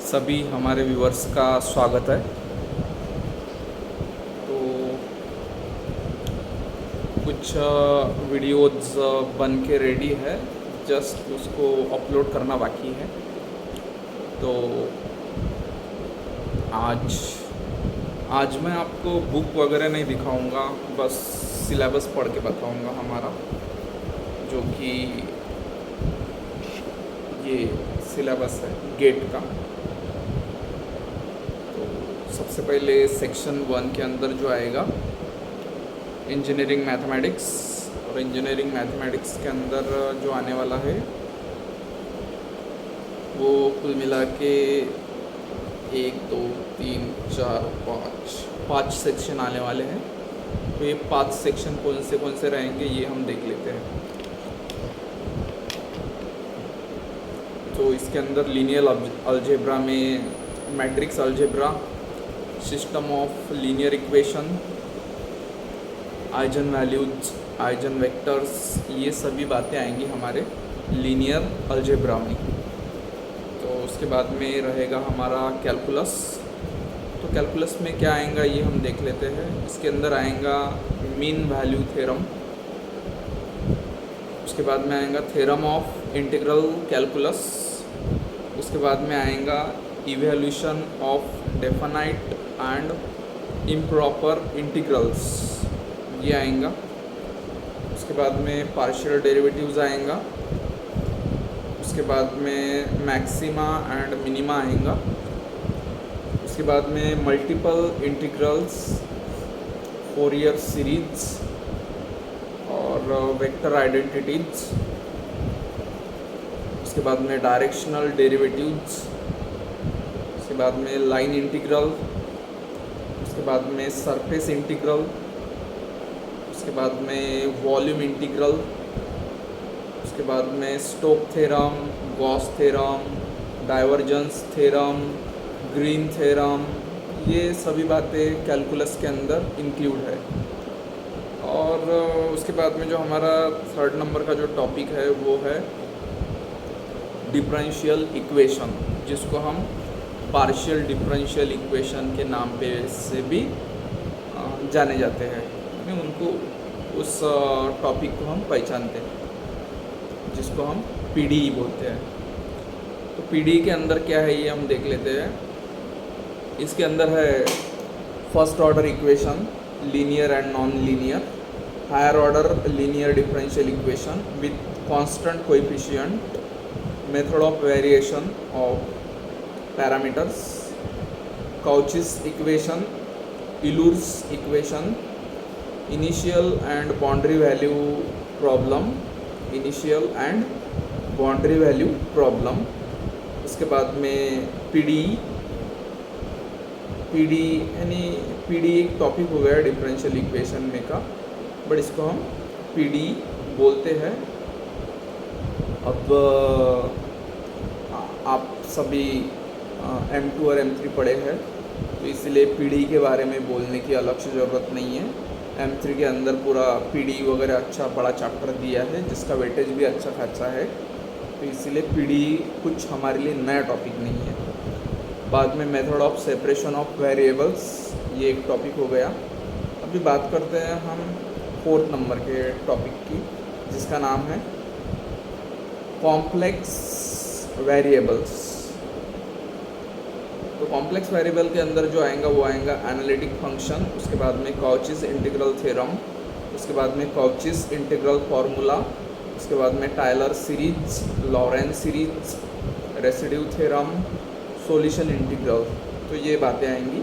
सभी हमारे व्यूअर्स का स्वागत है। तो कुछ वीडियोज़ बन के रेडी है, जस्ट उसको अपलोड करना बाकी है। तो आज मैं आपको बुक वगैरह नहीं दिखाऊंगा, बस सिलेबस पढ़ के बताऊंगा हमारा, जो कि ये सिलेबस है गेट का। तो सबसे पहले सेक्शन 1 के अंदर जो आएगा इंजीनियरिंग मैथमेटिक्स, और इंजीनियरिंग मैथमेटिक्स के अंदर जो आने वाला है वो कुल मिला के 1 2 3 4 5 सेक्शन आने वाले हैं। तो ये 5 सेक्शन कौन से रहेंगे ये हम देख लेते हैं। तो इसके अंदर लीनियर अलजेब्रा में matrix algebra, system of linear equation, eigen values, eigen vectors, ये सभी बातें आएंगी हमारे लीनियर अलजेब्रा में। तो उसके बाद में रहेगा हमारा कैलकुलस। तो कैलकुलस में क्या आएगा ये हम देख लेते हैं। इसके अंदर आएगा मीन वैल्यू थ्योरम, उसके बाद में आएगा थ्योरम ऑफ इंटीग्रल कैलकुलस, उसके बाद में आएगा evaluation of definite and improper integrals, ये आएगा। उसके बाद में पार्शियल डेरिवेटिव्स आएगा, उसके बाद में मैक्सिमा एंड मिनिमा आएगा, उसके बाद में मल्टीपल इंटीग्रल्स, फोरियर सीरीज और वेक्टर आइडेंटिटीज, उसके बाद में डायरेक्शनल डेरिवेटिव्स, उसके बाद में लाइन इंटीग्रल, उसके बाद में सरफेस इंटीग्रल, उसके बाद में वॉल्यूम इंटीग्रल, उसके बाद में Stoke theorem, Gauss theorem, divergence theorem, Green theorem, ये सभी बातें कैलकुलस के अंदर इंक्लूड है। और उसके बाद में जो हमारा 3rd नंबर का जो टॉपिक है वो है डिफरेंशियल इक्वेशन, जिसको हम पार्शियल डिफरेंशियल इक्वेशन के नाम पे से भी जाने जाते हैं। उनको उस टॉपिक को हम पहचानते हैं, जिसको हम पीडीई बोलते हैं। तो पीडीई के अंदर क्या है ये हम देख लेते हैं। इसके अंदर है first order equation, linear and non linear, higher order linear differential equation with constant coefficient, method of variation of parameters, Cauchy's equation, Euler's equation, initial and boundary value problem, initial and boundary value problem. उसके बाद में PDE यानी PDE एक topic हो गया differential equation में का, but इसको हम पीडीई बोलते हैं। अब आप सभी M2 और M3 पढ़े हैं, तो इसलिए पीडीई के बारे में बोलने की अलग से ज़रूरत नहीं है। M3 के अंदर पूरा पीडीई वगैरह अच्छा बड़ा चैप्टर दिया है, जिसका वेटेज भी अच्छा खासा है, तो इसीलिए पीडीई कुछ हमारे लिए नया टॉपिक नहीं है। बाद में method of separation of variables, ये एक टॉपिक हो गया। अभी बात करते हैं हम 4th नंबर के टॉपिक की, जिसका नाम है कॉम्प्लेक्स वेरिएबल्स। तो कॉम्प्लेक्स वेरिएबल के अंदर जो आएगा वो आएगा एनालिटिक फंक्शन, उसके बाद में काउची's इंटीग्रल थ्योरम, उसके बाद में काउची's इंटीग्रल फार्मूला, उसके बाद में Tyler series, Lawrence series, residue theorem, solution integral, तो ये बातें आएंगी।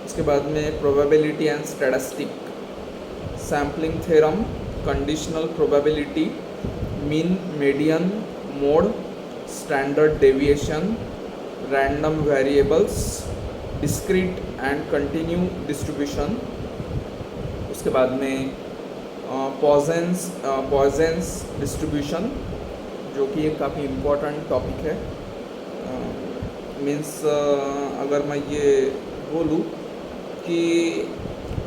उसके बाद में probability and statistic, sampling theorem, conditional probability, mean median mode, standard deviation, random variables, discrete and continue distribution. उसके बाद में पॉइजन्स डिस्ट्रीब्यूशन, जो कि एक काफ़ी इम्पोर्टेंट टॉपिक है। मीन्स अगर मैं ये बोलूँ कि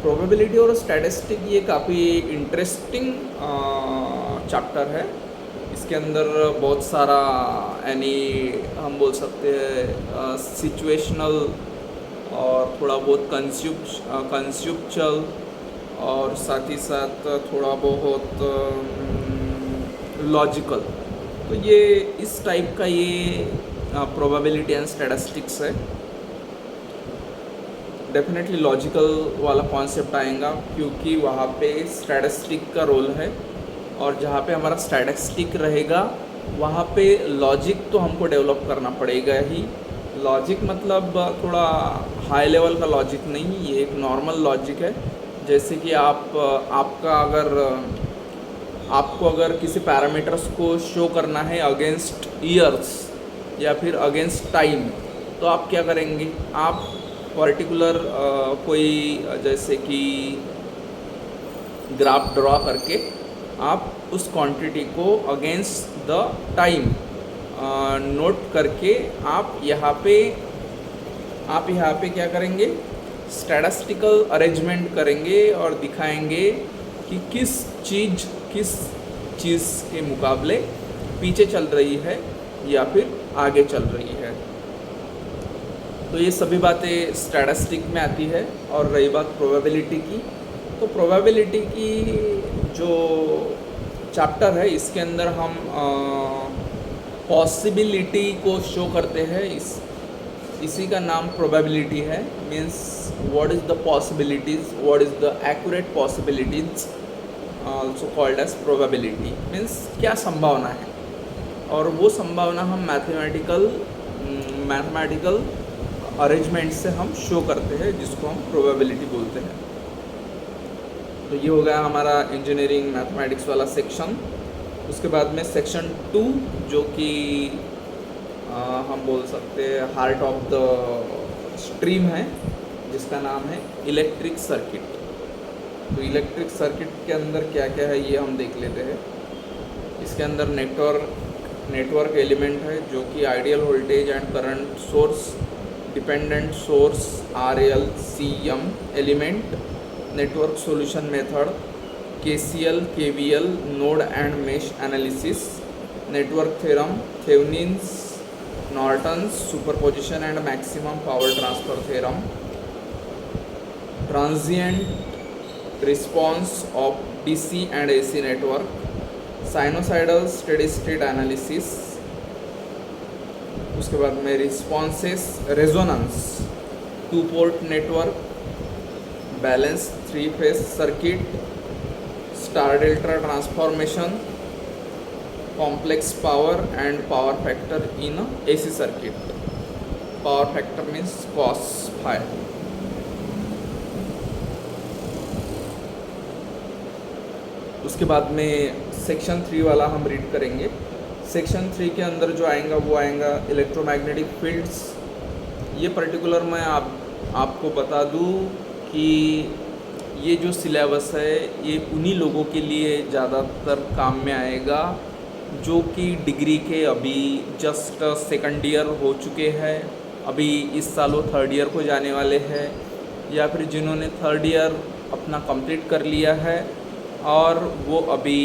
प्रोबेबिलिटी और स्टैटिस्टिक ये काफ़ी इंटरेस्टिंग चैप्टर है। इसके अंदर बहुत सारा यानी हम बोल सकते हैं सिचुएशनल और थोड़ा बहुत कंसेप्चुअल और साथ ही साथ थोड़ा बहुत लॉजिकल। तो ये इस टाइप का ये प्रोबेबिलिटी एंड स्टैटिस्टिक्स है। डेफिनेटली लॉजिकल वाला कॉन्सेप्ट आएगा क्योंकि वहाँ पे स्टैटिस्टिक का रोल है, और जहाँ पे हमारा स्टैटिस्टिक रहेगा वहाँ पे लॉजिक तो हमको डेवलप करना पड़ेगा ही। लॉजिक मतलब थोड़ा हाई लेवल का लॉजिक नहीं, ये एक नॉर्मल लॉजिक है। जैसे कि आपको अगर किसी पैरामीटर्स को शो करना है अगेंस्ट ईयर्स या फिर अगेंस्ट टाइम, तो आप क्या करेंगे, आप पर्टिकुलर कोई जैसे कि ग्राफ ड्रॉ करके आप उस क्वांटिटी को अगेंस्ट द टाइम नोट करके आप यहाँ पे क्या करेंगे, स्टैटिस्टिकल अरेंजमेंट करेंगे और दिखाएंगे कि किस चीज़ के मुकाबले पीछे चल रही है या फिर आगे चल रही है। तो ये सभी बातें स्टैटिस्टिक में आती है। और रही बात प्रोबेबिलिटी की, तो प्रोबेबिलिटी की जो चैप्टर है इसके अंदर हम पॉसिबिलिटी को शो करते हैं। इसी का नाम प्रोबेबिलिटी है। Means what is the possibilities, what is the accurate possibilities, also called as probability. Means क्या संभावना है, और वो संभावना हम मैथमेटिकल अरेंजमेंट से हम शो करते हैं, जिसको हम प्रोबेबिलिटी बोलते हैं। तो ये हो गया हमारा इंजीनियरिंग मैथमेटिक्स वाला सेक्शन। उसके बाद में सेक्शन 2 जो कि हम बोल सकते हैं हार्ट ऑफ द स्ट्रीम है, जिसका नाम है इलेक्ट्रिक सर्किट। तो इलेक्ट्रिक सर्किट के अंदर क्या क्या है ये हम देख लेते हैं। इसके अंदर नेटवर्क एलिमेंट है जो कि ideal voltage and current source, dependent source RLCM element, network solution method, KCL KVL node and mesh analysis, network theorem, Thevenin's Norton's superposition and maximum power transfer theorem, transient response of DC and AC network, sinusoidal steady state analysis. उसके बाद में responses, resonance, 2 port network, balance 3 phase circuit, star delta transformation, complex power and power factor in AC circuit. Power factor means cos phi। उसके बाद में section 3 वाला हम read करेंगे। Section 3 के अंदर जो आएगा वो आएगा इलेक्ट्रोमैग्नेटिक फील्ड्स। ये पर्टिकुलर मैं आपको बता दूं कि ये जो सिलेबस है ये उन्हीं लोगों के लिए ज़्यादातर काम में आएगा जो कि डिग्री के अभी जस्ट सेकंड ईयर हो चुके हैं, अभी इस साल वो थर्ड ईयर को जाने वाले हैं, या फिर जिन्होंने थर्ड ईयर अपना कंप्लीट कर लिया है और वो अभी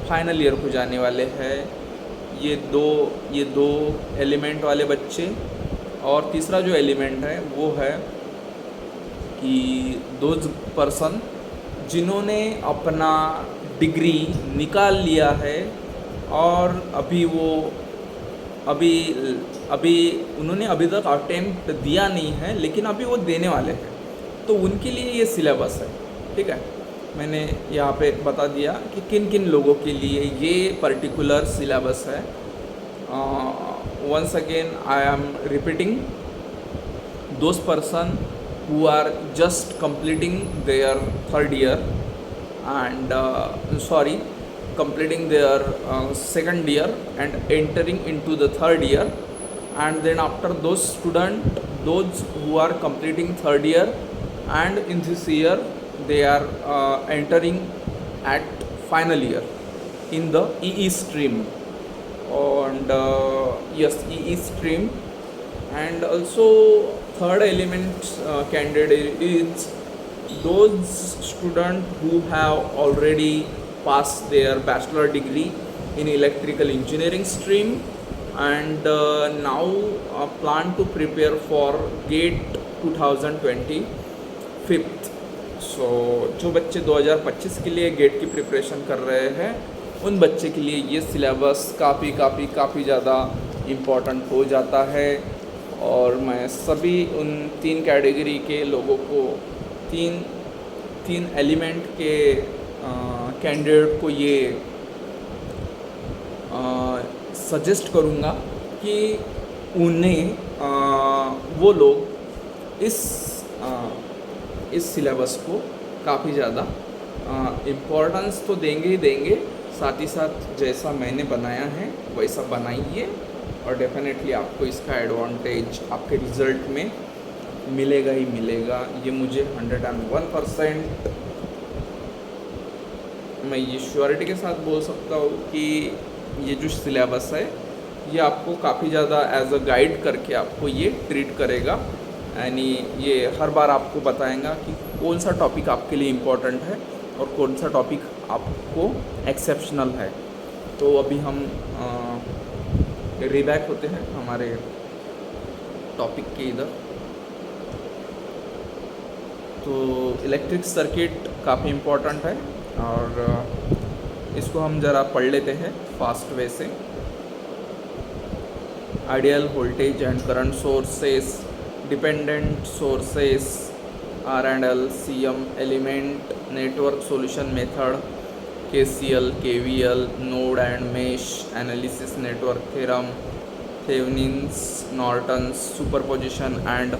फाइनल ईयर को जाने वाले हैं। ये दो एलिमेंट वाले बच्चे। और तीसरा जो एलिमेंट है वो है कि दोज पर्सन जिन्होंने अपना डिग्री निकाल लिया है और अभी उन्होंने अभी तक अटेम्प्ट दिया नहीं है, लेकिन अभी वो देने वाले हैं, तो उनके लिए ये सिलेबस है। ठीक है, मैंने यहाँ पे बता दिया कि किन किन लोगों के लिए ये पर्टिकुलर सिलेबस है। once again I am repeating, those person who are just completing their third year and completing their second year and entering into the third year, and then after those who are completing third year and in this year they are entering at final year in the EE stream, and yes, EE stream. And also third element candidate is those students who have already passed their bachelor degree in electrical engineering stream, and now plan to prepare for GATE 2025. सो जो बच्चे 2025 के लिए gate की preparation कर रहे हैं उन बच्चे के लिए ये सिलेबस काफ़ी ज़्यादा इम्पॉर्टेंट हो जाता है। और मैं सभी उन 3 कैटेगरी के लोगों को तीन एलिमेंट के कैंडिडेट को ये सजेस्ट करूँगा कि उन्हें वो लोग इस सिलेबस को काफ़ी ज़्यादा इम्पोर्टेंस तो देंगे ही देंगे, साथ ही साथ जैसा मैंने बनाया है वैसा बनाइए और डेफिनेटली आपको इसका एडवांटेज आपके रिज़ल्ट में मिलेगा ही मिलेगा। ये मुझे 101% मैं ये श्योरिटी के साथ बोल सकता हूँ कि ये जो सिलेबस है ये आपको काफ़ी ज़्यादा एज अ गाइड करके आपको ये ट्रीट करेगा, यानी ये हर बार आपको बताएगा कि कौन सा टॉपिक आपके लिए इम्पोर्टेंट है और कौन सा टॉपिक आपको एक्सेप्शनल है। तो अभी हम रिबैक होते हैं हमारे टॉपिक के इधर। तो इलेक्ट्रिक सर्किट काफ़ी इम्पोर्टेंट है और इसको हम ज़रा पढ़ लेते हैं फास्ट वे से। Ideal voltage and current sources, dependent sources, R&L, CM, element, network solution method, KCL, KVL, node and mesh analysis, network theorem, Thevenin's Norton's superposition and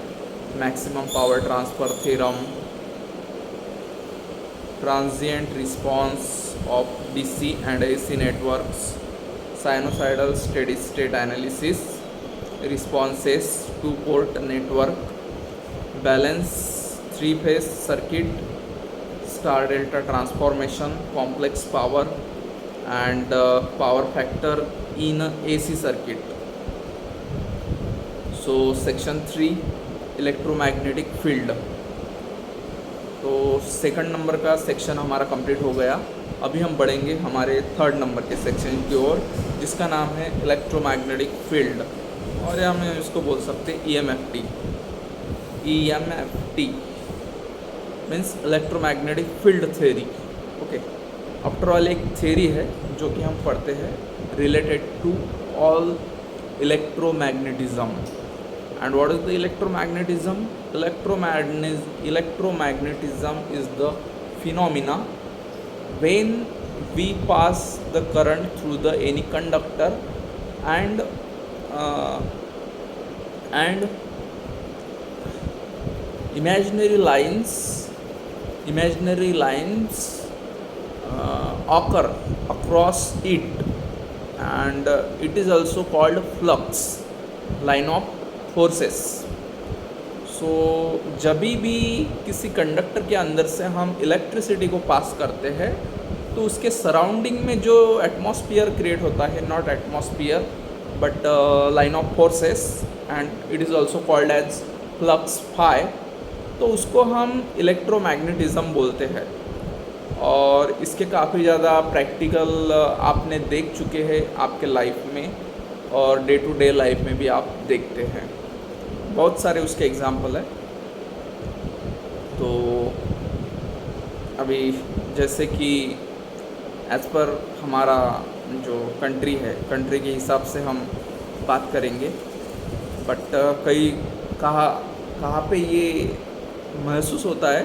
maximum power transfer theorem, transient response of DC and AC networks, sinusoidal steady state analysis, responses, two-port network, balance, three-phase circuit, star delta transformation, complex power and power factor in AC circuit. So section 3 electromagnetic field। तो second number का section हमारा complete हो गया। अभी हम बढ़ेंगे हमारे third number के सेक्शन की ओर, जिसका नाम है इलेक्ट्रोमैग्नेटिक फील्ड, और या हम इसको बोल सकते हैं EMFT। EMFT means electromagnetic field theory. Okay, after all एक थ्योरी है जो कि हम पढ़ते हैं related to all electromagnetism. And what is the electromagnetism? Electromagnetism is the phenomena when we pass the current through the any conductor and imaginary lines occur across it, and it is also called flux line of forces. So जब भी किसी conductor के अंदर से हम electricity को पास करते हैं तो उसके सराउंडिंग में जो एटमॉस्फेयर क्रिएट होता है, not atmosphere but line of forces, and it is also called as flux phi, तो उसको हम इलेक्ट्रोमैग्नेटिज्म बोलते हैं। और इसके काफ़ी ज़्यादा प्रैक्टिकल आपने देख चुके हैं आपके लाइफ में, और डे टू डे लाइफ में भी आप देखते हैं, बहुत सारे उसके एग्जाम्पल है। तो अभी जैसे कि एज़ पर हमारा जो कंट्री है, कंट्री के हिसाब से हम बात करेंगे, बट कहाँ पे ये महसूस होता है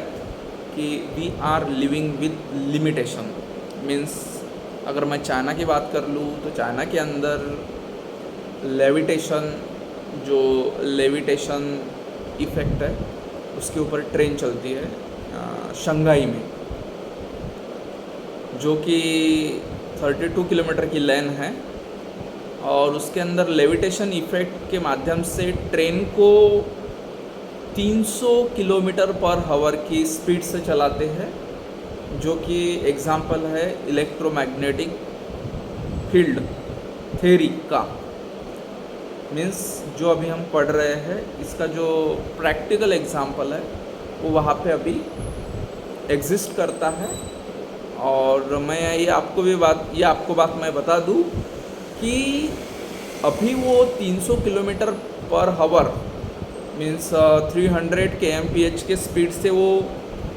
कि we are living with limitation. Means अगर मैं चाइना की बात कर लूँ तो चाइना के अंदर लेविटेशन इफ़ेक्ट है, उसके ऊपर ट्रेन चलती है शंघाई में, जो कि 32 किलोमीटर की लेन है, और उसके अंदर लेविटेशन इफ़ेक्ट के माध्यम से ट्रेन को 300 किलोमीटर पर आवर की स्पीड से चलाते हैं, जो कि एग्जाम्पल है इलेक्ट्रोमैग्नेटिक फील्ड थ्योरी का। मीन्स जो अभी हम पढ़ रहे हैं इसका जो प्रैक्टिकल एग्जाम्पल है वो वहाँ पे अभी एग्जिस्ट करता है, और मैं ये आपको बात मैं बता दूं कि अभी वो 300 किलोमीटर पर हावर मीन्स 300 kmph के स्पीड से वो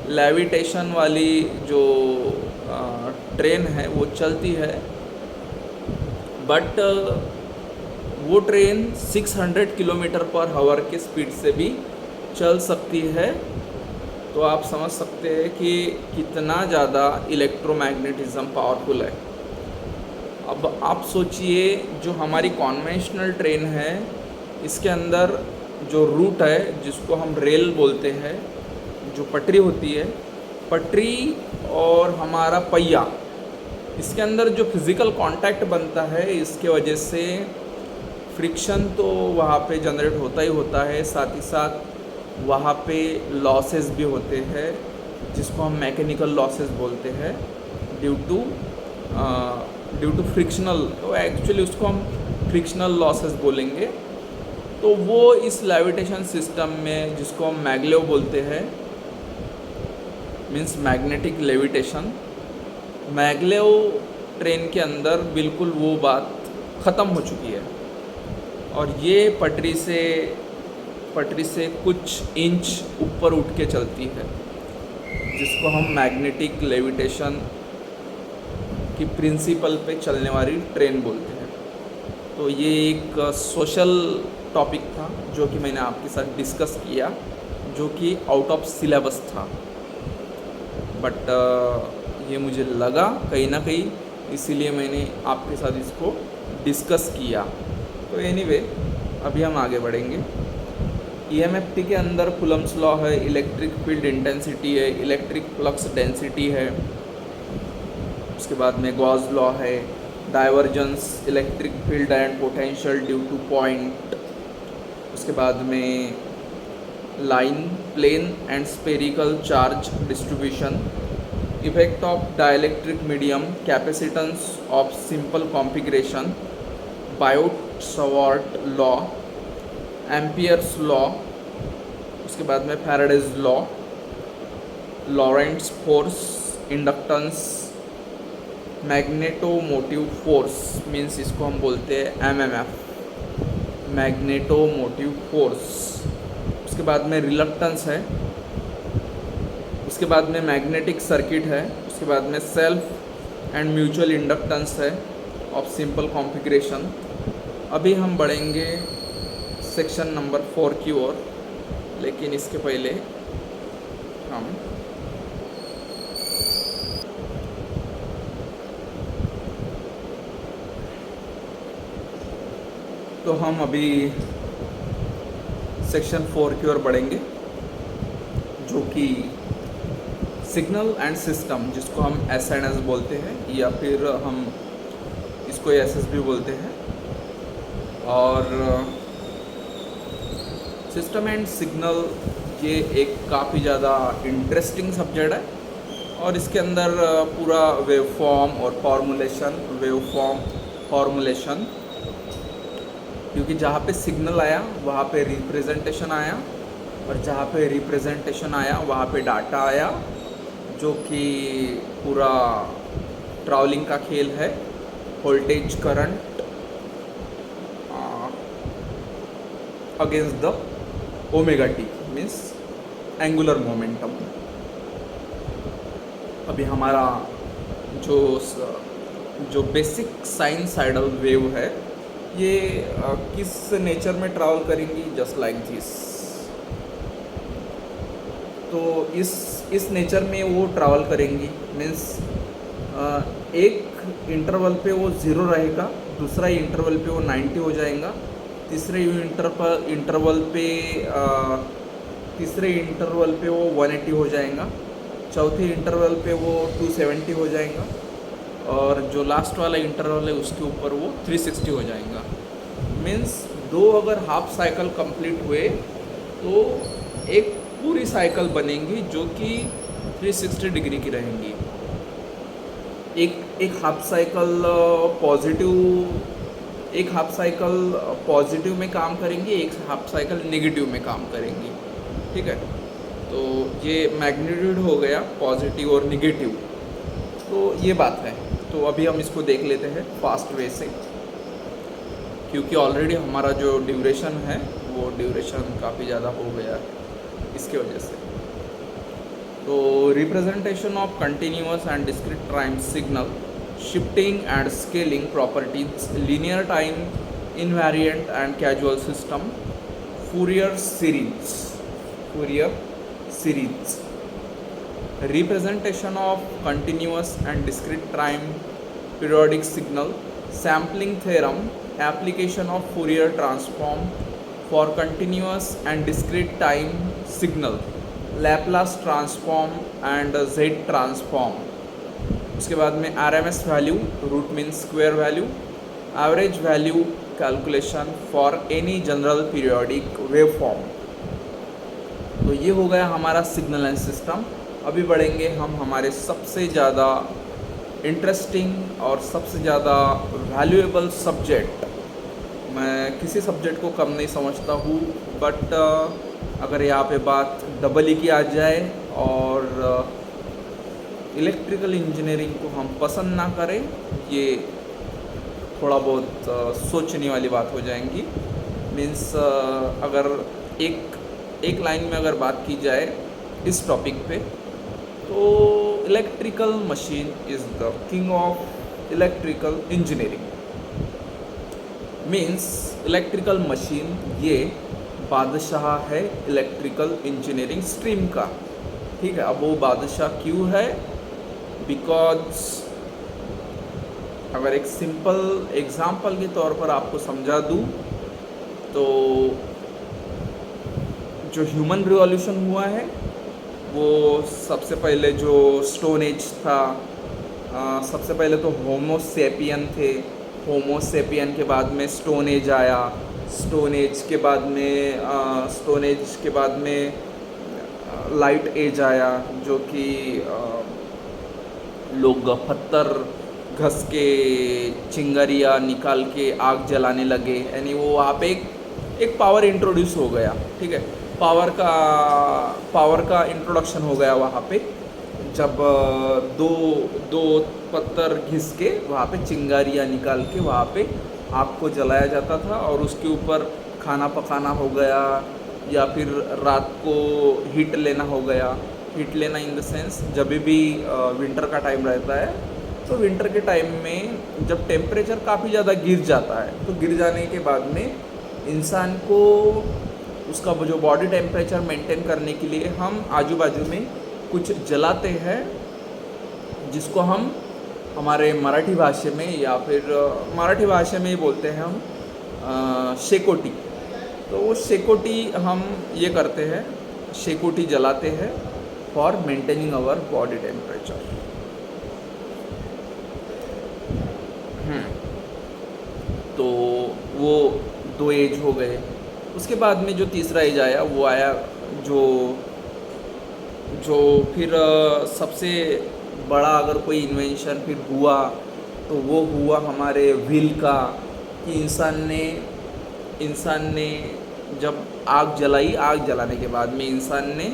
लेविटेशन वाली जो ट्रेन है वो चलती है, बट वो ट्रेन 600 किलोमीटर पर हावर के स्पीड से भी चल सकती है। तो आप समझ सकते हैं कि कितना ज़्यादा इलेक्ट्रोमैग्नेटिज्म पावरफुल है। अब आप सोचिए, जो हमारी कॉन्वेंशनल ट्रेन है इसके अंदर जो रूट है जिसको हम रेल बोलते हैं, जो पटरी होती है, पटरी और हमारा पहिया, इसके अंदर जो फिज़िकल कांटेक्ट बनता है इसके वजह से फ्रिक्शन तो वहाँ पे जनरेट होता ही होता है, साथ ही साथ वहाँ पे लॉसेस भी होते हैं जिसको हम मैकेनिकल लॉसेस बोलते हैं ड्यू टू फ्रिक्शनल, तो एक्चुअली उसको हम फ्रिक्शनल लॉसेस बोलेंगे। तो वो इस लेविटेशन सिस्टम में जिसको हम मैग्लेव बोलते हैं, means magnetic levitation, maglev train के अंदर बिल्कुल वो बात ख़त्म हो चुकी है। और ये पटरी से कुछ इंच ऊपर उठ के चलती है, जिसको हम मैग्नेटिक लेविटेशन की प्रिंसिपल पे चलने वाली ट्रेन बोलते हैं। तो ये एक सोशल टॉपिक था जो कि मैंने आपके साथ डिस्कस किया, जो कि आउट ऑफ सिलेबस था, बट ये मुझे लगा कहीं ना कहीं, इसीलिए मैंने आपके साथ इसको डिस्कस किया। तो एनीवे, अभी हम आगे बढ़ेंगे। EMFT के अंदर कूलम्ब्स लॉ है, इलेक्ट्रिक फील्ड इंटेंसिटी है, इलेक्ट्रिक फ्लक्स डेंसिटी है, उसके बाद में गॉस लॉ है, divergence electric field and potential due to point, उसके बाद में line, plane and spherical charge distribution, effect of dielectric medium, capacitance of simple configuration, Biot Savart law, Ampere's law, उसके बाद में Faraday's law, Lorentz force, inductance, magnetomotive force, means इसको हम बोलते हैं MMF, मैग्नेटोमोटिव फोर्स, उसके बाद में रिलक्टेंस है, उसके बाद में मैग्नेटिक सर्किट है, उसके बाद में सेल्फ एंड म्यूचुअल इंडक्टेंस है ऑफ सिंपल कॉन्फ़िगरेशन। अभी हम बढ़ेंगे सेक्शन नंबर 4 की ओर, लेकिन इसके पहले हम अभी सेक्शन 4 की ओर बढ़ेंगे, जो कि सिग्नल एंड सिस्टम, जिसको हम SNS बोलते हैं, या फिर हम इसको SS भी बोलते हैं। और सिस्टम एंड सिग्नल ये एक काफ़ी ज़्यादा इंटरेस्टिंग सब्जेक्ट है, और इसके अंदर पूरा वेव फॉर्म और फॉर्मूलेशन, क्योंकि जहाँ पे सिग्नल आया वहाँ पे रिप्रेजेंटेशन आया, और जहाँ पे रिप्रेजेंटेशन आया वहाँ पे डाटा आया, जो कि पूरा ट्रैवलिंग का खेल है। Voltage current against the omega T, means angular momentum. अभी हमारा जो बेसिक साइनसाइडल वेव है, ये किस नेचर में ट्रैवल करेंगी, जस्ट लाइक दिस। तो इस नेचर में वो ट्रैवल करेंगी, मीन्स एक इंटरवल पे वो 0 रहेगा, दूसरा इंटरवल पे वो 90 हो जाएगा, तीसरे इंटरवल पे वो 180 हो जाएगा, चौथे इंटरवल पे वो 270 हो जाएगा, और जो लास्ट वाला इंटरवल है उसके ऊपर वो 360 हो जाएगा। मीन्स दो अगर हाफ साइकिल कंप्लीट हुए तो एक पूरी साइकिल बनेंगी जो कि 360 डिग्री की रहेंगी। एक हाफ साइकिल पॉजिटिव में काम करेंगी, एक हाफ साइकिल नेगेटिव में काम करेंगी, ठीक है। तो ये मैग्नीट्यूड हो गया पॉजिटिव और नेगेटिव। तो तो ये बात है। तो अभी हम इसको देख लेते हैं फास्ट वे से, क्योंकि ऑलरेडी हमारा जो ड्यूरेशन है वो ड्यूरेशन काफ़ी ज़्यादा हो गया है इसके वजह से। तो representation of continuous and discrete time signal, shifting and scaling properties, linear time invariant and casual system, Fourier series, representation of continuous and discrete time periodic signal, sampling theorem, application of Fourier transform for continuous and discrete time signal, Laplace transform and Z transform। उसके बाद में RMS value, root mean square value, average value calculation for any general periodic wave form. तो ये हो गया हमारा signal and system. अभी बढ़ेंगे हम हमारे सबसे ज़्यादा इंटरेस्टिंग और सबसे ज़्यादा वैल्यूएबल सब्जेक्ट। मैं किसी सब्जेक्ट को कम नहीं समझता हूँ, बट अगर यहाँ पे बात डबल ई की आ जाए और इलेक्ट्रिकल इंजीनियरिंग को हम पसंद ना करें, ये थोड़ा बहुत सोचने वाली बात हो जाएंगी। मीन्स अगर एक लाइन में अगर बात की जाए इस टॉपिक पे, तो electrical machine is the king of electrical engineering. Means electrical machine ये बादशाह है इलेक्ट्रिकल इंजीनियरिंग स्ट्रीम का। ठीक है, अब वो बादशाह क्यों है? बिकॉज अगर एक सिंपल एग्जाम्पल के तौर पर आपको समझा दूँ, तो जो ह्यूमन रिवॉल्यूशन हुआ है वो सबसे पहले जो स्टोन एज था, सबसे पहले तो होमोसेपियन थे। होमोसेपियन के बाद में स्टोन एज आया। स्टोन एज के बाद में लाइट एज आया, जो कि लोग पत्थर घस के चिंगारियाँ निकाल के आग जलाने लगे। यानी वो वहाँ पे एक पावर इंट्रोड्यूस हो गया। ठीक है, पावर का इंट्रोडक्शन हो गया वहाँ पे, जब दो पत्थर घिस के वहाँ पे चिंगारियाँ निकाल के वहाँ पे आग को जलाया जाता था, और उसके ऊपर खाना पकाना हो गया, या फिर रात को हीट लेना हो गया। हीट लेना इन द सेंस, जब भी विंटर का टाइम रहता है, तो विंटर के टाइम में जब टेम्परेचर काफ़ी ज़्यादा गिर जाता है, तो गिर जाने के बाद में इंसान को उसका जो बॉडी टेम्परेचर मेंटेन करने के लिए हम आजू बाजू में कुछ जलाते हैं, जिसको हम हमारे मराठी भाषा में, या फिर मराठी भाषा में ही बोलते हैं हम शेकोटी। तो वो शेकोटी हम ये करते हैं, शेकोटी जलाते हैं for maintaining our body temperature. तो वो दो एज हो गए। उसके बाद में जो तीसरा एज आया, वो आया जो फिर सबसे बड़ा अगर कोई इन्वेंशन फिर हुआ, तो वो हुआ हमारे व्हील का, कि इंसान ने जब आग जलाई, आग जलाने के बाद में इंसान ने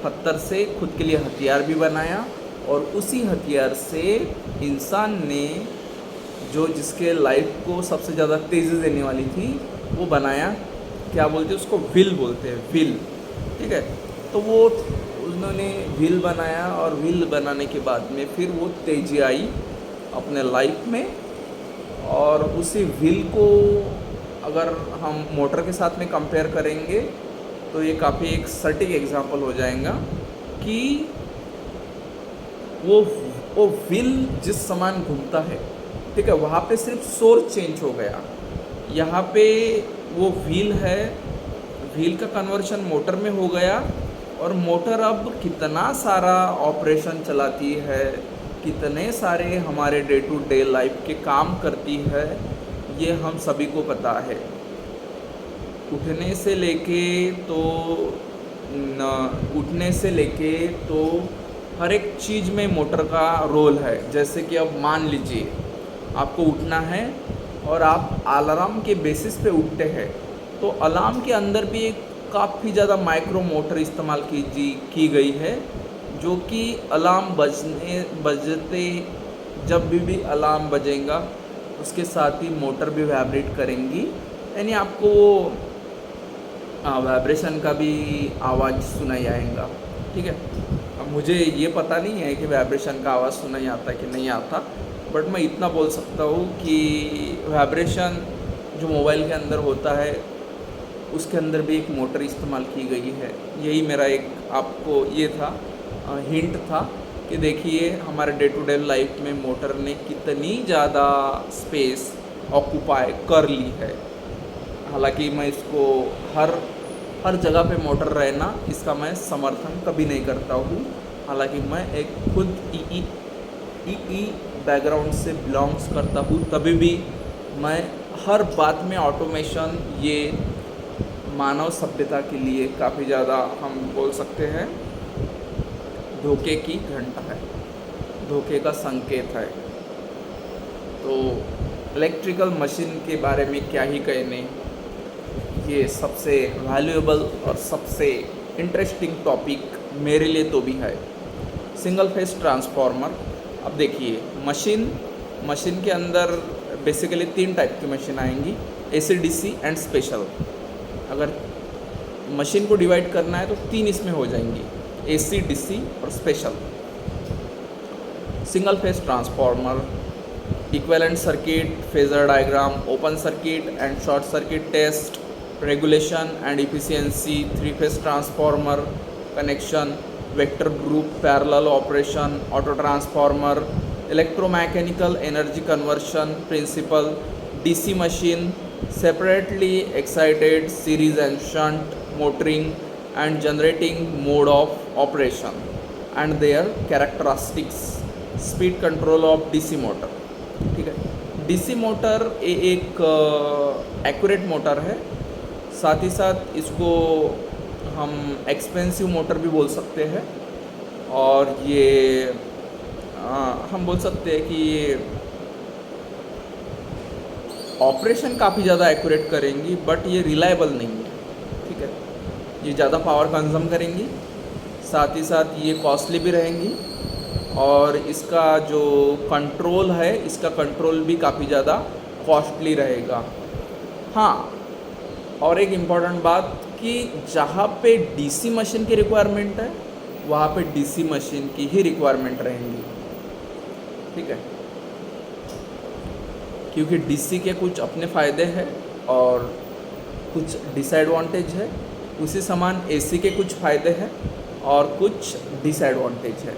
पत्थर से खुद के लिए हथियार भी बनाया, और उसी हथियार से इंसान ने जो जिसके लाइफ को सबसे ज़्यादा तेज़ी देने वाली थी, वो बनाया। क्या बोलते हैं उसको? व्हील बोलते हैं, व्हील। ठीक है, तो वो उन्होंने व्हील बनाया, और व्हील बनाने के बाद में फिर वो तेज़ी आई अपने लाइफ में। और उसी व्हील को अगर हम मोटर के साथ में कंपेयर करेंगे, तो ये काफ़ी एक सटीक एग्जांपल हो जाएगा कि वो व्हील जिस समान घूमता है, ठीक है, वहाँ पे सिर्फ सोर्स चेंज हो गया। यहाँ पे वो व्हील है, व्हील का कन्वर्शन मोटर में हो गया, और मोटर अब कितना सारा ऑपरेशन चलाती है, कितने सारे हमारे डे टू डे लाइफ के काम करती है, ये हम सभी को पता है। उठने से लेके तो हर एक चीज़ में मोटर का रोल है। जैसे कि अब मान लीजिए आपको उठना है और आप अलार्म के बेसिस पे उठते हैं, तो अलार्म के अंदर भी एक काफ़ी ज़्यादा माइक्रो मोटर इस्तेमाल की गई है, जो कि अलार्म बजते जब भी अलार्म बजेगा उसके साथ ही मोटर भी वाइब्रेट करेंगी, यानी आपको वाइब्रेशन का भी आवाज़ सुनाई आएगा। ठीक है, अब मुझे ये पता नहीं है कि वाइब्रेशन का आवाज़ सुनाई आता कि नहीं आता, बट मैं इतना बोल सकता हूँ कि वाइब्रेशन जो मोबाइल के अंदर होता है उसके अंदर भी एक मोटर इस्तेमाल की गई है। यही मेरा एक आपको ये था हिंट था कि देखिए हमारे डे टू डे लाइफ में मोटर ने कितनी ज़्यादा स्पेस ऑक्यूपाई कर ली है। हालांकि मैं इसको हर जगह पे मोटर रहना इसका मैं समर्थन कभी नहीं करता हूँ। हालांकि मैं एक खुद ई बैकग्राउंड से बिलोंग्स करता हूँ, तभी भी मैं हर बात में ऑटोमेशन ये मानव सभ्यता के लिए काफ़ी ज़्यादा हम बोल सकते हैं धोखे की घंटा है, धोखे का संकेत है। तो इलेक्ट्रिकल मशीन के बारे में क्या ही कहने, ये सबसे वैल्यूएबल और सबसे इंटरेस्टिंग टॉपिक मेरे लिए तो भी है। Single phase transformer. अब देखिए मशीन के अंदर बेसिकली 3 टाइप की मशीन आएंगी, एसी, डीसी एंड स्पेशल। अगर मशीन को डिवाइड करना है तो 3 इसमें हो जाएंगी, एसी, डीसी और special. Single phase transformer, equivalent circuit, phasor diagram, open circuit and short circuit test, regulation and efficiency, 3 phase transformer connection, vector group, parallel operation, auto transformer, electromechanical energy conversion principle, DC machine, separately excited series and shunt motoring and generating mode of operation and their characteristics, speed control of DC motor। ठीक है, DC motor एक accurate motor है, साथ ही साथ इसको हम expensive motor भी बोल सकते हैं, और ये हम बोल सकते हैं कि ये ऑपरेशन काफ़ी ज़्यादा एक्यूरेट करेंगी, बट ये रिलायबल नहीं है। ठीक है, ये ज़्यादा पावर कंज्यूम करेंगी, साथ ही साथ ये कॉस्टली भी रहेंगी, और इसका जो कंट्रोल है इसका कंट्रोल भी काफ़ी ज़्यादा कॉस्टली रहेगा। हाँ, और एक इम्पॉर्टेंट बात कि जहाँ पे डीसी मशीन की रिक्वायरमेंट है वहाँ पे डीसी मशीन की ही रिक्वायरमेंट रहेंगी। ठीक है, क्योंकि डीसी के कुछ अपने फ़ायदे हैं और कुछ डिसएडवांटेज है, उसी समान एसी के कुछ फ़ायदे हैं और कुछ डिसएडवांटेज है।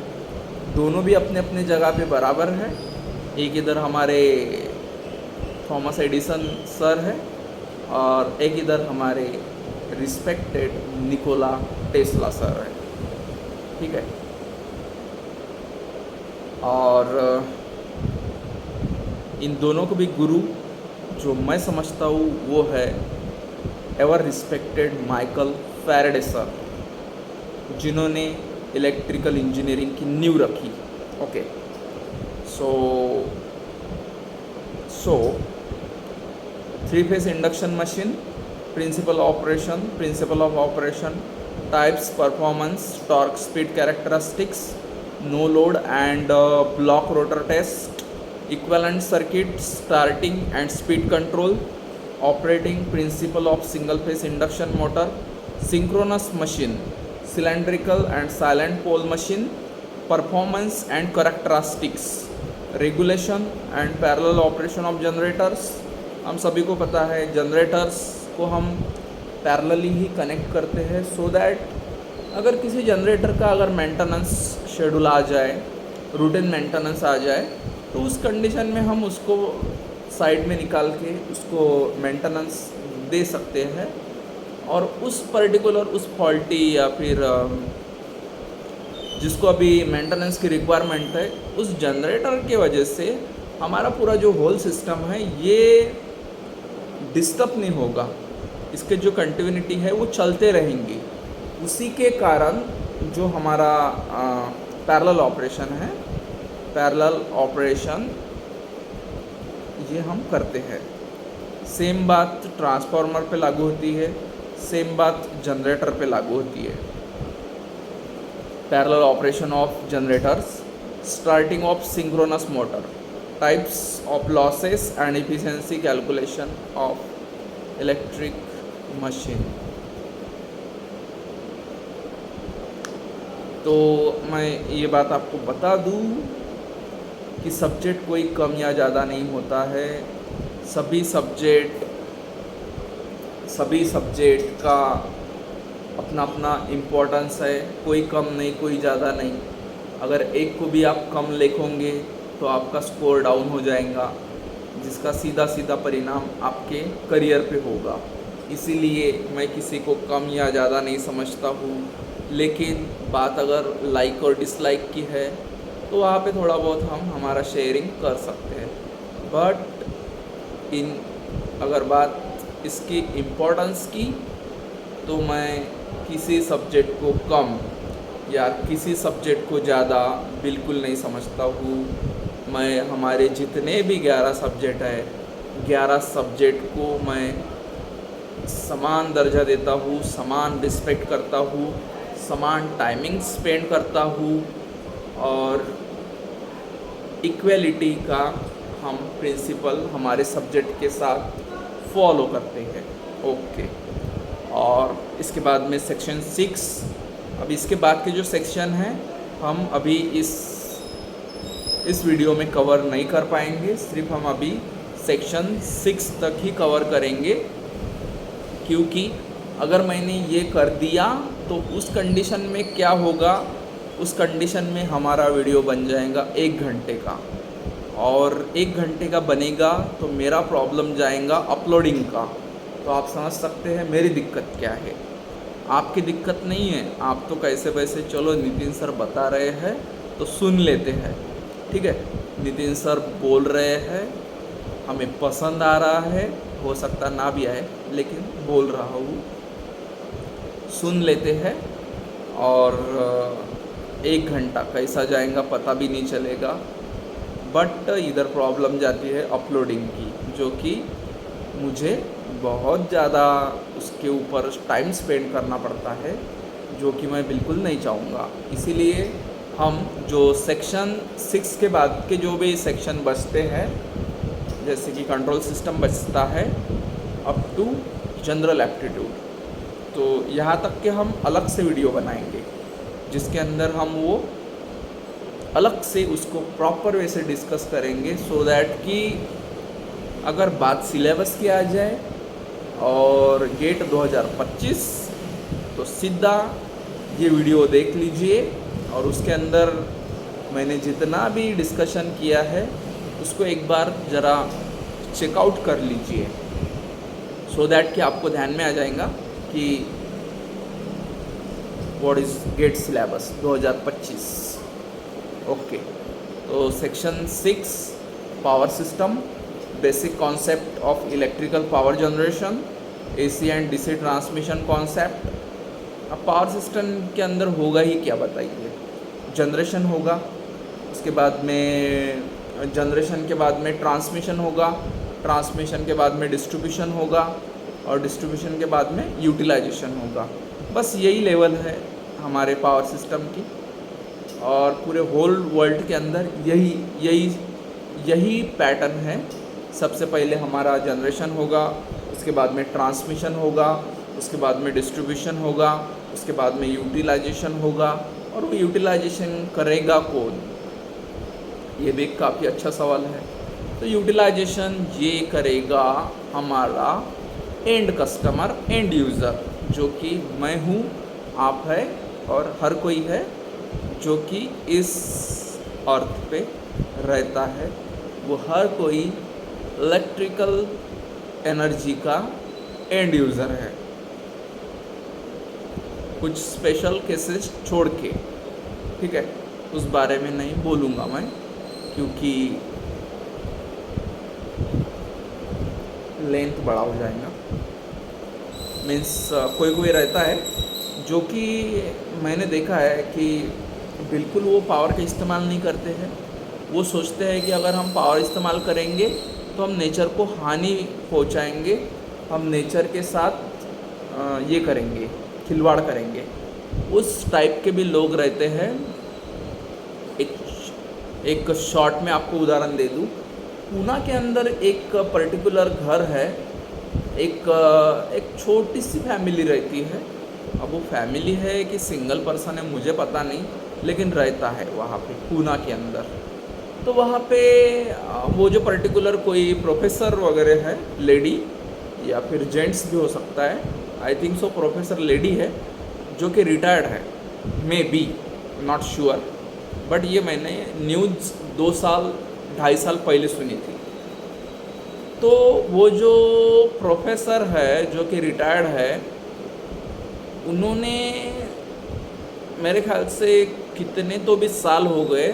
दोनों भी अपने अपने जगह पे बराबर है। एक इधर हमारे थॉमस एडिसन सर है और एक इधर हमारे रिस्पेक्टेड निकोला टेस्ला सर है। ठीक है, और इन दोनों को भी गुरु जो मैं समझता हूँ वो है ever respected Michael Faraday sir, जिन्होंने इलेक्ट्रिकल इंजीनियरिंग की नींव रखी। Okay, so 3 phase induction machine, principle of operation, types, performance, torque, speed characteristics, no load and block rotor test, equivalent circuit, starting and speed control, operating principle of single phase induction motor, synchronous machine, cylindrical and silent pole machine, performance and characteristics, regulation and parallel operation of generators। हम सभी को पता है generators को हम parallelly ही connect करते हैं, so that अगर किसी जनरेटर का अगर मेंटेनेंस शेड्यूल आ जाए, रूटीन मेंटेनेंस आ जाए, तो उस कंडीशन में हम उसको साइड में निकाल के उसको मेंटेनेंस दे सकते हैं, और उस पर्टिकुलर उस फॉल्टी या फिर जिसको अभी मेंटेनेंस की रिक्वायरमेंट है, उस जनरेटर के वजह से हमारा पूरा जो होल सिस्टम है ये डिस्टर्ब नहीं होगा, इसके जो कंटिन्यूटी है वो चलते रहेंगी। उसी के कारण जो हमारा पैरेलल ऑपरेशन है, पैरेलल ऑपरेशन ये हम करते हैं। सेम बात ट्रांसफार्मर पे लागू होती है, सेम बात जनरेटर पे लागू होती है। Parallel operation of generators, starting of synchronous motor, types of losses and efficiency calculation of electric machine. तो मैं ये बात आपको बता दूं कि सब्जेक्ट कोई कम या ज़्यादा नहीं होता है। सभी सब्जेक्ट का अपना अपना इम्पोर्टेंस है, कोई कम नहीं कोई ज़्यादा नहीं। अगर एक को भी आप कम लिखोगे तो आपका स्कोर डाउन हो जाएगा, जिसका सीधा सीधा परिणाम आपके करियर पे होगा। इसीलिए मैं किसी को कम या ज़्यादा नहीं समझता हूँ, लेकिन बात अगर लाइक और डिसलाइक की है तो वहाँ पे थोड़ा बहुत हम हमारा शेयरिंग कर सकते हैं। बट अगर बात इसकी इम्पोर्टेंस की, तो मैं किसी सब्जेक्ट को कम या किसी सब्जेक्ट को ज़्यादा बिल्कुल नहीं समझता हूँ। मैं हमारे जितने भी 11 सब्जेक्ट है, 11 सब्जेक्ट को मैं समान दर्जा देता हूँ, समान रिस्पेक्ट करता हूँ, समान टाइमिंग स्पेंड करता हूँ और इक्वलिटी का हम प्रिंसिपल हमारे सब्जेक्ट के साथ फॉलो करते हैं। ओके, और इसके बाद में सेक्शन 6, अब इसके बाद के जो सेक्शन हैं हम अभी इस वीडियो में कवर नहीं कर पाएंगे। सिर्फ हम अभी सेक्शन 6 तक ही कवर करेंगे, क्योंकि अगर मैंने ये कर दिया तो उस कंडीशन में क्या होगा, उस कंडीशन में हमारा वीडियो बन जाएगा 1 घंटे का, और 1 घंटे का बनेगा तो मेरा प्रॉब्लम जाएगा अपलोडिंग का। तो आप समझ सकते हैं मेरी दिक्कत क्या है। आपकी दिक्कत नहीं है, आप तो कैसे वैसे चलो नितिन सर बता रहे हैं तो सुन लेते हैं, ठीक है। नितिन सर बोल रहे हैं, हमें पसंद आ रहा है, हो सकता ना भी आए लेकिन बोल रहा हूँ, सुन लेते हैं। और 1 घंटा कैसा जाएगा पता भी नहीं चलेगा। बट इधर प्रॉब्लम जाती है अपलोडिंग की, जो कि मुझे बहुत ज़्यादा उसके ऊपर टाइम स्पेंड करना पड़ता है, जो कि मैं बिल्कुल नहीं चाहूँगा। इसीलिए हम जो सेक्शन 6 के बाद के जो भी सेक्शन बचते हैं, जैसे कि कंट्रोल सिस्टम बचता है अप टू जनरल एप्टीट्यूड, तो यहाँ तक के हम अलग से वीडियो बनाएंगे, जिसके अंदर हम वो अलग से उसको प्रॉपर वे से डिस्कस करेंगे, सो दैट कि अगर बात सिलेबस की आ जाए और गेट 2025, तो सीधा ये वीडियो देख लीजिए और उसके अंदर मैंने जितना भी डिस्कशन किया है उसको एक बार ज़रा चेकआउट कर लीजिए, सो दैट कि आपको ध्यान में आ जाएगा कि what is GATE syllabus 2025। Okay, तो section 6 power system, basic concept of electrical power generation, AC and DC transmission concept. अब पावर सिस्टम के अंदर होगा ही क्या बताइए, जनरेशन होगा, उसके बाद में जनरेशन के बाद में ट्रांसमिशन होगा, ट्रांसमिशन के बाद में डिस्ट्रीब्यूशन होगा और डिस्ट्रीब्यूशन के बाद में यूटिलाइजेशन होगा। बस यही लेवल है हमारे पावर सिस्टम की, और पूरे होल वर्ल्ड के अंदर यही पैटर्न है। सबसे पहले हमारा जनरेशन होगा, उसके बाद में ट्रांसमिशन होगा, उसके बाद में डिस्ट्रीब्यूशन होगा, उसके बाद में यूटिलाइजेशन होगा। और वो यूटिलाइजेशन करेगा कौन, ये भी काफ़ी अच्छा सवाल है। तो यूटिलाइजेशन ये करेगा हमारा एंड कस्टमर, एंड यूज़र, जो कि मैं हूँ, आप है और हर कोई है जो कि इस अर्थ पे रहता है। वो हर कोई इलेक्ट्रिकल एनर्जी का एंड यूज़र है, कुछ स्पेशल केसेस छोड़ के, ठीक है। उस बारे में नहीं बोलूँगा मैं, क्योंकि लेंथ बड़ा हो जाएगा। मीन्स कोई रहता है जो कि मैंने देखा है कि बिल्कुल वो पावर का इस्तेमाल नहीं करते हैं। वो सोचते हैं कि अगर हम पावर इस्तेमाल करेंगे तो हम नेचर को हानि पहुंचाएंगे, हम नेचर के साथ ये करेंगे, खिलवाड़ करेंगे। उस टाइप के भी लोग रहते हैं। एक एक शॉर्ट में आपको उदाहरण दे दूँ, पूना के अंदर एक पर्टिकुलर घर है, एक छोटी सी फैमिली रहती है। अब वो फैमिली है कि सिंगल पर्सन है मुझे पता नहीं, लेकिन रहता है वहाँ पे पूना के अंदर। तो वहाँ पे वो जो पर्टिकुलर कोई प्रोफेसर वगैरह है, लेडी या फिर जेंट्स भी हो सकता है, I think so professor lady है, जो कि रिटायर्ड है, may be, not sure, but ये मैंने न्यूज़ 2 साल 2.5 साल पहले सुनी थी। तो वो जो प्रोफेसर है जो कि रिटायर्ड है, उन्होंने मेरे ख्याल से कितने तो भी साल हो गए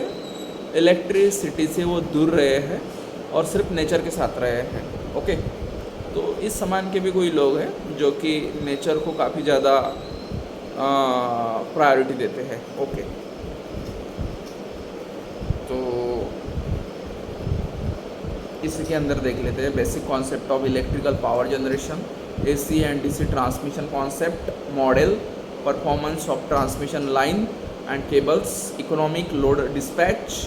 इलेक्ट्रिसिटी से वो दूर रहे हैं और सिर्फ नेचर के साथ रहे हैं। ओके, तो इस समान के भी कोई लोग हैं जो कि नेचर को काफ़ी ज़्यादा प्रायोरिटी देते हैं। ओके, तो इसी के अंदर देख लेते हैं basic concept of electrical power generation, AC and DC transmission concept, model, performance of transmission line and cables, economic load dispatch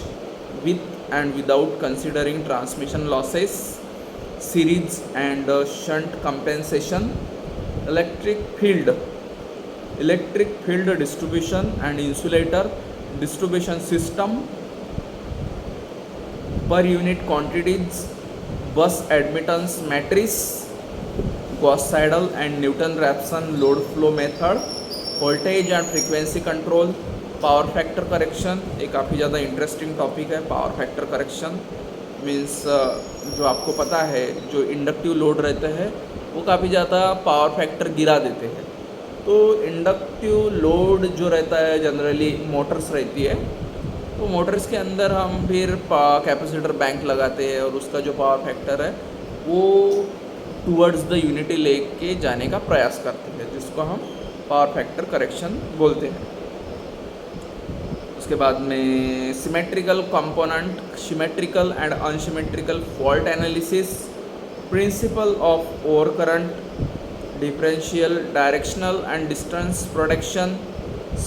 with and without considering transmission losses, series and shunt compensation, electric field distribution and insulator distribution system, per unit quantities, bus admittance matrix, Gauss-Seidel and Newton-Raphson load flow method, voltage and frequency control, power factor correction. एक काफ़ी ज़्यादा interesting topic है power factor correction. Means जो आपको पता है जो inductive load रहते हैं वो काफ़ी ज़्यादा पावर फैक्टर गिरा देते हैं। तो इंडक्टिव लोड जो रहता है जनरली मोटर्स रहती है, तो मोटर्स के अंदर हम फिर कैपेसिटर बैंक लगाते हैं और उसका जो पावर फैक्टर है वो टूवर्ड्स द यूनिटी लेके जाने का प्रयास करते हैं, जिसको हम पावर फैक्टर करेक्शन बोलते हैं। उसके बाद में symmetrical component, symmetrical and unsymmetrical fault analysis, principle of over current, differential directional and distance protection,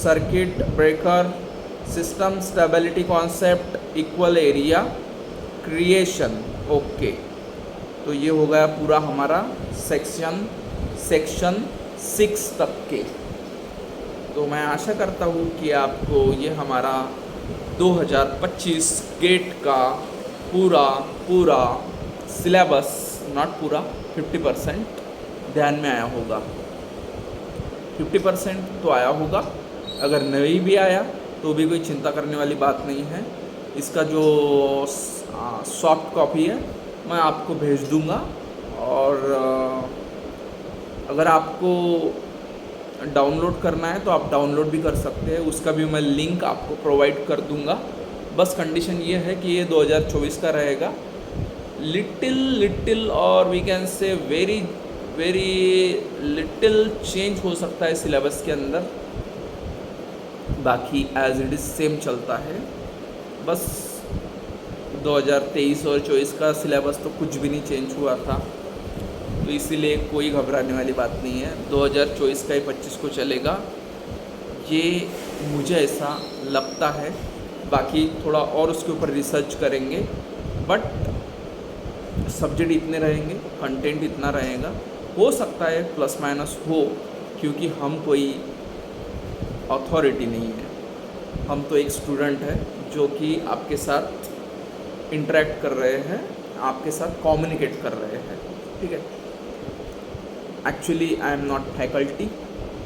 circuit breaker, system stability concept, equal area creation. Okay, तो ये हो गया पूरा हमारा सेक्शन 6 तक के। तो मैं आशा करता हूँ कि आपको ये हमारा 2025 गेट का पूरा सिलेबस, नॉट पूरा, 50% ध्यान में आया होगा। 50% तो आया होगा। अगर नहीं भी आया तो भी कोई चिंता करने वाली बात नहीं है। इसका जो सॉफ्ट कॉपी है मैं आपको भेज दूँगा, और अगर आपको डाउनलोड करना है तो आप डाउनलोड भी कर सकते हैं, उसका भी मैं लिंक आपको प्रोवाइड कर दूंगा। बस कंडीशन ये है कि ये 2024 का रहेगा। लिटिल और we can say very little change हो सकता है सिलेबस के अंदर, बाकी एज इट इज़ सेम चलता है। बस 2023 और 24 का सिलेबस तो कुछ भी नहीं चेंज हुआ था, तो इसीलिए कोई घबराने वाली बात नहीं है। 2024 का ही 25 को चलेगा, ये मुझे ऐसा लगता है। बाकी थोड़ा और उसके ऊपर रिसर्च करेंगे, बट सब्जेक्ट इतने रहेंगे, कंटेंट इतना रहेगा। हो सकता है प्लस माइनस हो, क्योंकि हम कोई अथॉरिटी नहीं है, हम तो एक स्टूडेंट है जो कि आपके साथ इंटरेक्ट कर रहे हैं, आपके साथ कम्युनिकेट कर रहे हैं, ठीक है। Actually I am not faculty,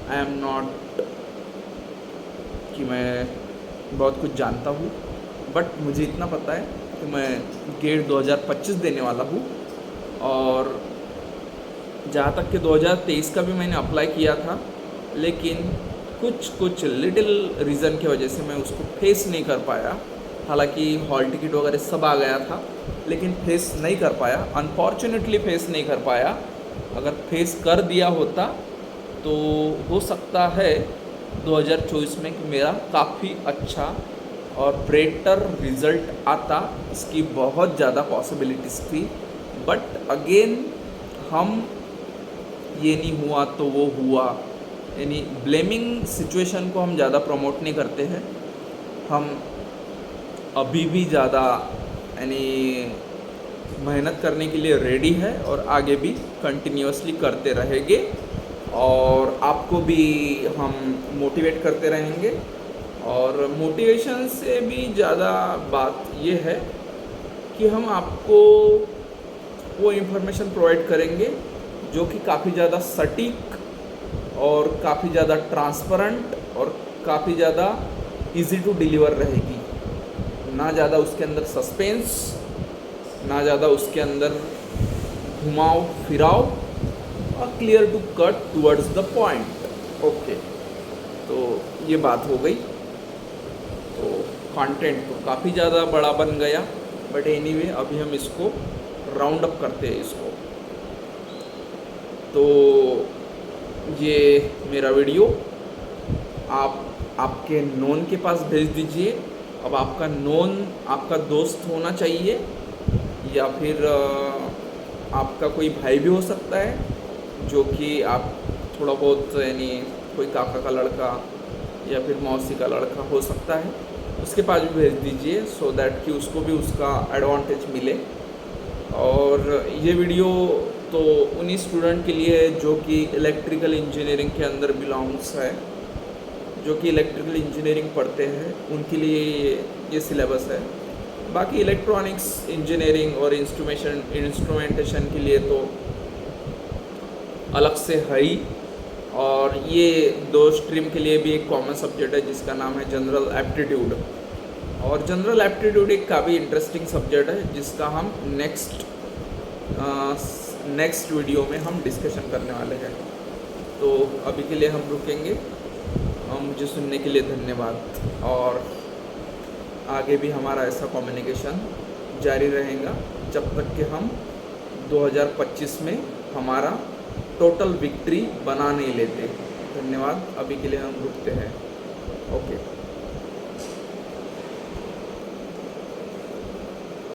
I am not कि मैं बहुत कुछ जानता हूँ, बट मुझे इतना पता है कि मैं गेट 2025 देने वाला हूँ। और जहाँ तक कि 2023 का भी मैंने अप्लाई किया था, लेकिन कुछ लिटिल रीज़न की वजह से मैं उसको फेस नहीं कर पाया। हालांकि हॉल टिकट वगैरह सब आ गया था, लेकिन फेस नहीं कर पाया, अनफॉर्चुनेटली फेस नहीं कर पाया। अगर फेस कर दिया होता तो हो सकता है 2024 में कि मेरा काफ़ी अच्छा और बेटर रिज़ल्ट आता, इसकी बहुत ज़्यादा पॉसिबिलिटीज़ थी। बट अगेन हम ये नहीं हुआ तो वो हुआ, यानी ब्लेमिंग सिचुएशन को हम ज़्यादा प्रमोट नहीं करते हैं। हम अभी भी ज़्यादा यानी मेहनत करने के लिए रेडी है और आगे भी कंटिन्यूअसली करते रहेंगे, और आपको भी हम मोटिवेट करते रहेंगे। और मोटिवेशन से भी ज़्यादा बात ये है कि हम आपको वो इन्फॉर्मेशन प्रोवाइड करेंगे जो कि काफ़ी ज़्यादा सटीक और काफ़ी ज़्यादा ट्रांसपेरेंट और काफ़ी ज़्यादा इजी टू डिलीवर रहेगी। ना ज़्यादा उसके अंदर सस्पेंस, ना ज़्यादा उसके अंदर घुमाव फिराव, और clear to cut towards the point. Okay, तो ये बात हो गई। तो कंटेंट तो काफ़ी ज़्यादा बड़ा बन गया, बट एनीवे अभी हम इसको राउंड अप करते हैं इसको। तो ये मेरा वीडियो आप आपके नोन के पास भेज दीजिए। अब आपका नोन आपका दोस्त होना चाहिए, या फिर आपका कोई भाई भी हो सकता है जो कि आप थोड़ा बहुत यानी कोई काका का लड़का या फिर मौसी का लड़का हो सकता है, उसके पास भी भेज दीजिए, सो दैट कि उसको भी उसका एडवांटेज मिले। और ये वीडियो तो उन्हीं स्टूडेंट के लिए है जो कि इलेक्ट्रिकल इंजीनियरिंग के अंदर बिलोंग्स है, जो कि इलेक्ट्रिकल इंजीनियरिंग पढ़ते हैं, उनके लिए ये सिलेबस है। बाकी इलेक्ट्रॉनिक्स इंजीनियरिंग और इंस्ट्रूमेंटेशन के लिए तो अलग से है ही। और ये दो स्ट्रीम के लिए भी एक कॉमन सब्जेक्ट है जिसका नाम है जनरल एप्टीट्यूड। और जनरल एप्टीट्यूड एक काफ़ी इंटरेस्टिंग सब्जेक्ट है जिसका हम नेक्स्ट वीडियो में हम डिस्कशन करने वाले हैं। तो अभी के लिए हम रुकेंगे। मुझे सुनने के लिए धन्यवाद, और आगे भी हमारा ऐसा कम्युनिकेशन जारी रहेगा जब तक कि हम 2025 में हमारा टोटल विक्ट्री बना नहीं लेते। धन्यवाद, अभी के लिए हम रुकते हैं। ओके।